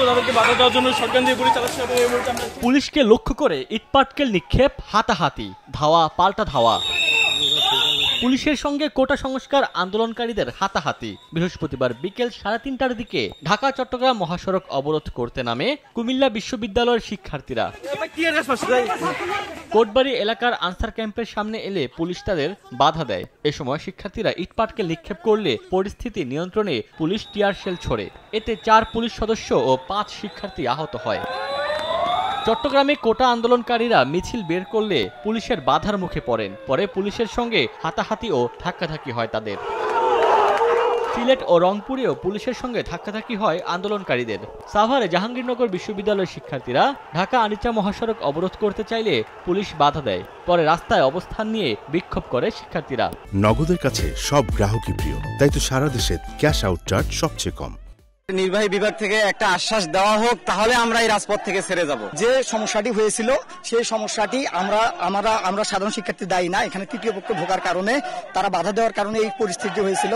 তাদেরকে বাধা দেওয়ার জন্য শটগান দিয়ে গুলি চালাচ্ছে এবং এই মুহূর্তে আমরা পুলিশকে লক্ষ্য করে ইটপাটকেল নিক্ষেপ, হাতাহাতি, ধাওয়া পাল্টা ধাওয়া। পুলিশের সঙ্গে কোটা সংস্কার আন্দোলনকারীদের হাতাহাতি। বৃহস্পতিবার বিকেল 3:30টার দিকে ঢাকা চট্টগ্রাম মহাসড়ক অবরোধ করতে নামে কুমিল্লা বিশ্ববিদ্যালয়ের শিক্ষার্থীরা। কোটবাড়ি এলাকার আনসার ক্যাম্পের সামনে এলে পুলিশ তাদের বাধা দেয়। এ সময় শিক্ষার্থীরা ইটপাটকেল নিক্ষেপ করলে পরিস্থিতি নিয়ন্ত্রণে পুলিশ টিয়ার শেল ছোড়ে। এতে 4 পুলিশ সদস্য ও 5 শিক্ষার্থী আহত হয়। চট্টগ্রামে কোটা আন্দোলনকারীরা মিছিল বের করলে পুলিশের বাধার মুখে পড়েন। পরে পুলিশের সঙ্গে হাতাহাতি ও ধাক্কাধাক্কি হয় তাদের। সিলেট ও রংপুরেও পুলিশের সঙ্গে ধাক্কাধাক্কি হয় আন্দোলনকারীদের। সাভারে জাহাঙ্গীরনগর বিশ্ববিদ্যালয়ের শিক্ষার্থীরা ঢাকা আনিচা মহাসড়ক অবরোধ করতে চাইলে পুলিশ বাধা দেয়। পরে রাস্তায় অবস্থান নিয়ে বিক্ষোভ করে শিক্ষার্থীরা। নগদের কাছে সব গ্রাহকই প্রিয়, তাই তো সারা দেশে ক্যাশ আউট চার্জ সবচেয়ে কম। নির্বাহী বিভাগ থেকে একটা আশ্বাস দেওয়া হোক, তাহলে আমরা এই রাজপথ থেকে ছেড়ে যাব। যে সমস্যাটি হয়েছিল সেই সমস্যাটি আমরা সাধারণ শিক্ষার্থী দায়ী না, এখানে তৃতীয় পক্ষ ঢোকার কারণে, তারা বাধা দেওয়ার কারণে এই পরিস্থিতি হয়েছিল।